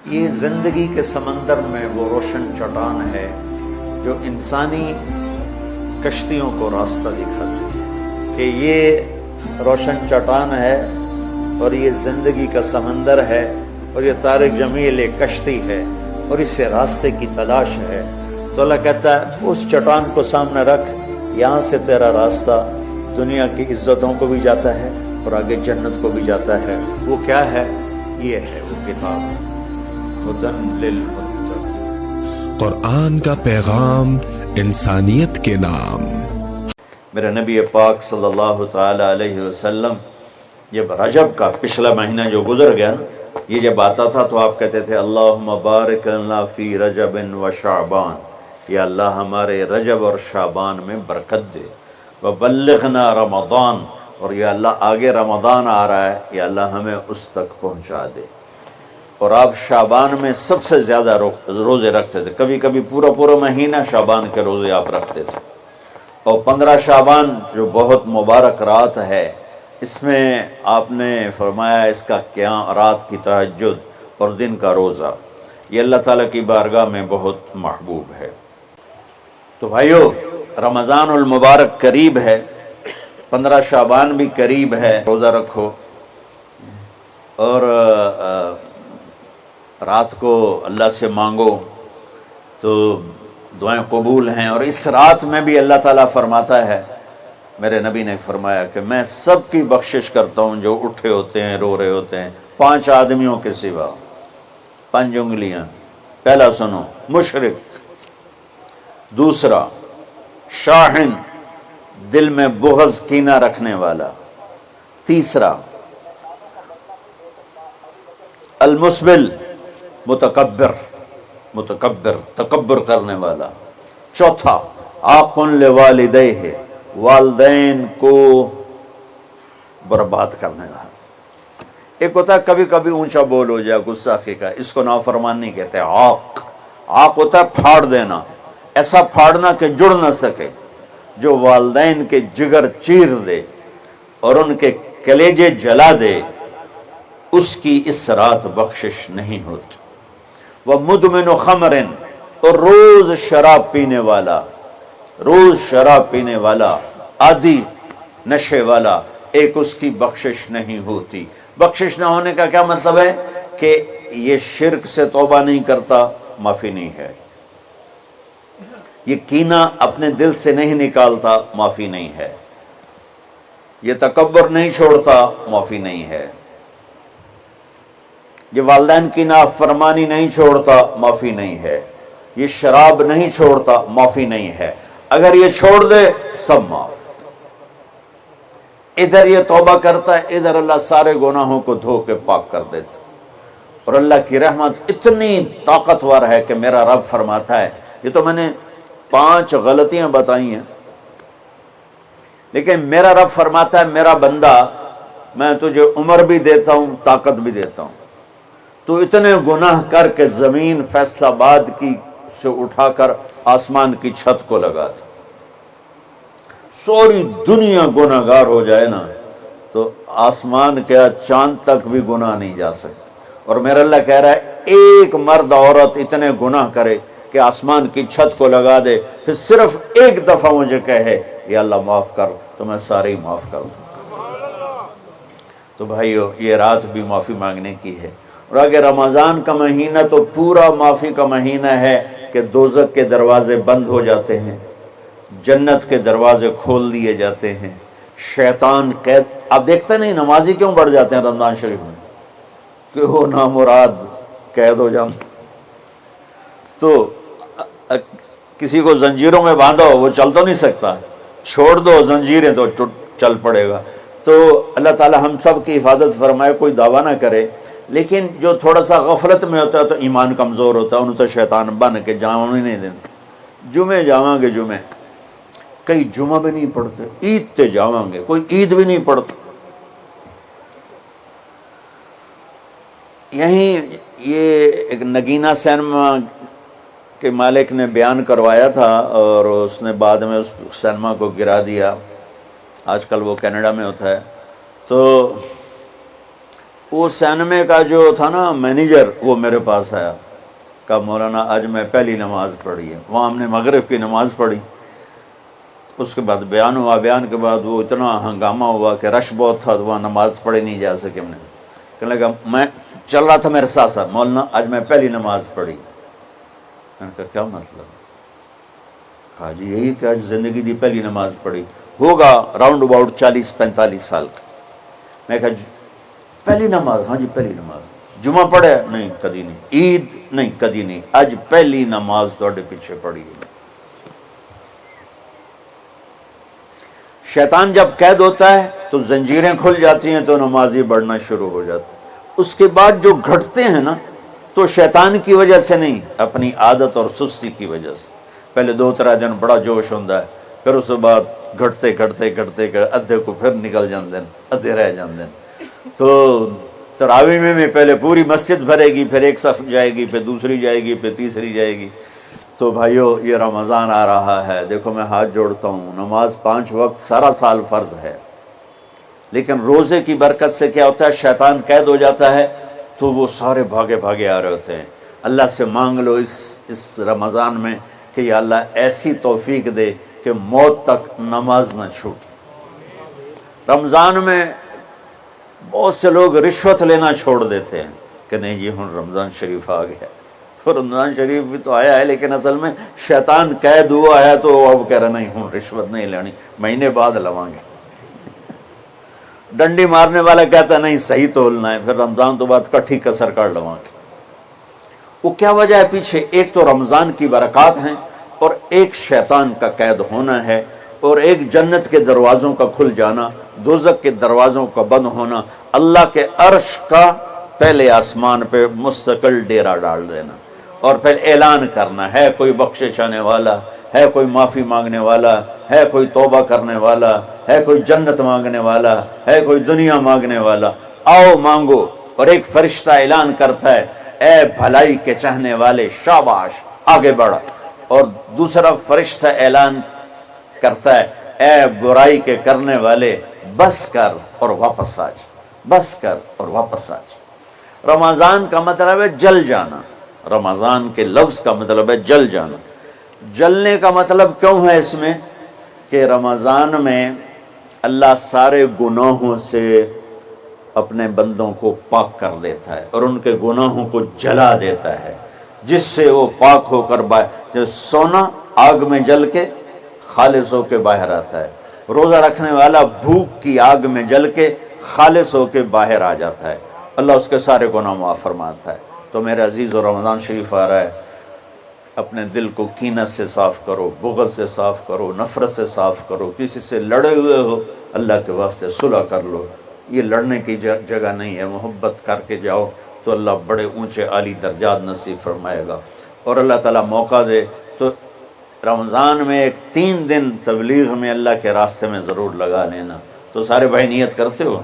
یہ زندگی کے سمندر میں وہ روشن چٹان ہے جو انسانی کشتیوں کو راستہ دکھاتی ہے کہ یہ روشن چٹان ہے اور یہ زندگی کا سمندر ہے اور یہ طارق جمیل ایک کشتی ہے اور اس سے راستے کی تلاش ہے. تو اللہ کہتا ہے اس چٹان کو سامنے رکھ، یہاں سے تیرا راستہ دنیا کی عزتوں کو بھی جاتا ہے اور آگے جنت کو بھی جاتا ہے. وہ کیا ہے؟ یہ ہے وہ کتاب ہدی للمتقین، قرآن کا پیغام انسانیت کے نام. میرے نبی پاک صلی اللہ تعالی علیہ وسلم جب رجب کا پچھلا مہینہ جو گزر گیا نا، یہ جب آتا تھا تو آپ کہتے تھے اللہم بارک لنا فی رجب و شعبان، یا اللہ ہمارے رجب اور شعبان میں برکت دے. وبلغنا رمضان، اور یا اللہ آگے رمضان آ رہا ہے، یا اللہ ہمیں اس تک پہنچا دے. اور آپ شعبان میں سب سے زیادہ روزے رکھتے تھے، کبھی کبھی پورا مہینہ شعبان کے روزے آپ رکھتے تھے. اور 15 شعبان جو بہت مبارک رات ہے، اس میں آپ نے فرمایا اس کا قیام، رات کی تہجد اور دن کا روزہ، یہ اللہ تعالیٰ کی بارگاہ میں بہت محبوب ہے. تو بھائیو، رمضان المبارک قریب ہے، 15 شعبان بھی قریب ہے، روزہ رکھو اور رات کو اللہ سے مانگو تو دعائیں قبول ہیں. اور اس رات میں بھی اللہ تعالیٰ فرماتا ہے، میرے نبی نے فرمایا کہ میں سب کی بخشش کرتا ہوں جو اٹھے ہوتے ہیں، رو رہے ہوتے ہیں، 5 آدمیوں کے سوا. 5 انگلیاں. پہلا سنو، مشرک. دوسرا، شاحن، دل میں بغض کینہ رکھنے والا. تیسرا، المسبل، متکبر، تکبر کرنے والا. چوتھا، عاق لوالدیہ، والدین کو برباد کرنے والا. ایک ہوتا ہے کبھی کبھی اونچا بول ہو جائے گستاخی کا، اس کو نافرمانی کہتے ہیں. عاق ہوتا ہے پھاڑ دینا، ایسا پھاڑنا کہ جڑ نہ سکے، جو والدین کے جگر چیر دے اور ان کے کلیجے جلا دے، اس کی اس رات بخشش نہیں ہوتی. وَمُدْمِنُ خَمْرٍ، اور روز شراب پینے والا، عادی نشے والا، ایک اس کی بخشش نہیں ہوتی. بخشش نہ ہونے کا کیا مطلب ہے؟ کہ یہ شرک سے توبہ نہیں کرتا، معافی نہیں ہے. یہ کینہ اپنے دل سے نہیں نکالتا، معافی نہیں ہے. یہ تکبر نہیں چھوڑتا، معافی نہیں ہے. یہ والدین کی نافرمانی نہیں چھوڑتا، معافی نہیں ہے. یہ شراب نہیں چھوڑتا، معافی نہیں ہے. اگر یہ چھوڑ دے، سب معاف. ادھر یہ توبہ کرتا ہے، ادھر اللہ سارے گناہوں کو دھو کے پاک کر دیتا. اور اللہ کی رحمت اتنی طاقتور ہے کہ میرا رب فرماتا ہے، یہ تو میں نے 5 غلطیاں بتائی ہیں، لیکن میرا رب فرماتا ہے میرا بندہ، میں تجھے عمر بھی دیتا ہوں، طاقت بھی دیتا ہوں، تو اتنے گناہ کر کے زمین فیصل آباد کی سے اٹھا کر آسمان کی چھت کو لگا دے. سوری دنیا گناہ گار ہو جائے نا تو آسمان کیا چاند تک بھی گناہ نہیں جا سکتے. اور میرا اللہ کہہ رہا ہے ایک مرد عورت اتنے گناہ کرے کہ آسمان کی چھت کو لگا دے، پھر صرف ایک دفعہ مجھے کہے یا اللہ معاف کر، تو میں سارے ہی معاف کر دوں. تو بھائیو، یہ رات بھی معافی مانگنے کی ہے. اور اگر رمضان کا مہینہ تو پورا معافی کا مہینہ ہے کہ دوزخ کے دروازے بند ہو جاتے ہیں، جنت کے دروازے کھول دیے جاتے ہیں. شیطان قید، آپ دیکھتے نہیں نمازی کیوں بڑھ جاتے ہیں رمضان شریف میں؟ کہ وہ نامراد قید ہو جاؤں. تو کسی کو زنجیروں میں باندھو، وہ چل تو نہیں سکتا، چھوڑ دو زنجیریں تو چل پڑے گا. تو اللہ تعالی ہم سب کی حفاظت فرمائے. کوئی دعویٰ نہ کرے، لیکن جو تھوڑا سا غفلت میں ہوتا ہے تو ایمان کمزور ہوتا ہے، انہوں تو شیطان بن کے جاؤں ہی نہیں دیتے. جمعے جاؤں گے، جمعے کئی جمعہ بھی نہیں پڑھتے، عید تے جاؤں گے، کوئی عید بھی نہیں پڑھتا. یہیں یہ ایک نگینہ سینما کے مالک نے بیان کروایا تھا اور اس نے بعد میں اس سینما کو گرا دیا. آج کل وہ کینیڈا میں ہوتا ہے. تو وہ سینمے کا جو تھا نا مینیجر، وہ میرے پاس آیا، کہا مولانا آج میں پہلی نماز پڑھی ہے۔ وہاں ہم نے مغرب کی نماز پڑھی، اس کے بعد بیان ہوا، بیان کے بعد وہ اتنا ہنگامہ ہوا کہ رش بہت تھا، تو وہاں نماز پڑھی نہیں جا سکی ہم نے۔ کہنے لگا میں چل رہا تھا میرے ساتھ ساتھ، مولانا آج میں پہلی نماز پڑھی۔ میں نے کہا کیا مطلب؟ کہا جی یہی کہ آج زندگی دی پہلی نماز پڑھی، ہوگا راؤنڈ اباؤٹ 40-45 سال کا۔ میں کہا پہلی نماز؟ ہاں جی پہلی نماز۔ جمعہ پڑھے؟ نہیں کدی نہیں۔ عید؟ نہیں کدی نہیں۔ اج پہلی نماز تواڈے پیچھے پڑھی ہے۔ شیطان جب قید ہوتا ہے تو زنجیریں کھل جاتی ہیں، تو نمازی بڑھنا شروع ہو جاتا ہے۔ اس کے بعد جو گھٹتے ہیں نا، تو شیطان کی وجہ سے نہیں، اپنی عادت اور سستی کی وجہ سے۔ پہلے 2-3 دن بڑا جوش ہوتا ہے، پھر اس کے بعد گھٹتے ادھے کو پھر نکل جاندے ہیں، ادھے رہ جاندے ہیں۔ تو تراویح میں پہلے پوری مسجد بھرے گی، پھر ایک صف جائے گی، پھر دوسری جائے گی، پھر تیسری جائے گی۔ تو بھائیو یہ رمضان آ رہا ہے، دیکھو میں ہاتھ جوڑتا ہوں، نماز 5 وقت سارا سال فرض ہے، لیکن روزے کی برکت سے کیا ہوتا ہے، شیطان قید ہو جاتا ہے، تو وہ سارے بھاگے آ رہے ہوتے ہیں۔ اللہ سے مانگ لو اس رمضان میں کہ یا اللہ ایسی توفیق دے کہ موت تک نماز نہ چھوٹے۔ رمضان میں بہت سے لوگ رشوت لینا چھوڑ دیتے ہیں کہ نہیں جی ہن رمضان شریف آ گیا۔ رمضان شریف بھی تو آیا ہے، لیکن اصل میں شیطان قید ہوا ہے، تو اب کہہ رہا نہیں ہن رشوت نہیں لینی، مہینے بعد لواں گے۔ ڈنڈی مارنے والا کہتا ہے نہیں صحیح تولنا ہے، پھر رمضان تو بعد کٹھی کسر کر لواں گے۔ وہ کیا وجہ ہے پیچھے؟ ایک تو رمضان کی برکات ہیں، اور ایک شیطان کا قید ہونا ہے، اور ایک جنت کے دروازوں کا کھل جانا، دوزخ کے دروازوں کا بند ہونا، اللہ کے عرش کا پہلے آسمان پہ مستقل ڈیرا ڈال دینا، اور پھر اعلان کرنا ہے کوئی بخشش آنے والا ہے، کوئی معافی مانگنے والا ہے، کوئی توبہ کرنے والا ہے، کوئی جنت مانگنے والا ہے، کوئی دنیا مانگنے والا، آؤ مانگو۔ اور ایک فرشتہ اعلان کرتا ہے اے بھلائی کے چاہنے والے شاباش آگے بڑھا، اور دوسرا فرشتہ اعلان کرتا ہے اے برائی کے کرنے والے بس کر اور واپس آ جا، بس کر اور واپس آ جا۔ رمضان کا مطلب ہے جل جانا، رمضان کے لفظ کا مطلب ہے جل جانا۔ جلنے کا مطلب کیوں ہے اس میں کہ رمضان میں اللہ سارے گناہوں سے اپنے بندوں کو پاک کر دیتا ہے، اور ان کے گناہوں کو جلا دیتا ہے، جس سے وہ پاک ہو کر جو سونا آگ میں جل کے خالص ہو کے باہر آتا ہے، روزہ رکھنے والا بھوک کی آگ میں جل کے خالص ہو کے باہر آ جاتا ہے، اللہ اس کے سارے گناہ معاف فرماتا ہے۔ تو میرے عزیز و رمضان شریف آ رہا ہے، اپنے دل کو کینت سے صاف کرو، بغض سے صاف کرو، نفرت سے صاف کرو، کسی سے لڑے ہوئے ہو اللہ کے واسطے صلح کر لو، یہ لڑنے کی جگہ نہیں ہے، محبت کر کے جاؤ تو اللہ بڑے اونچے عالی درجات نصیب فرمائے گا۔ اور اللہ تعالیٰ موقع دے تو رمضان میں ایک 3 دن تبلیغ میں اللہ کے راستے میں ضرور لگا لینا۔ تو سارے بھائی نیت کرتے ہو؟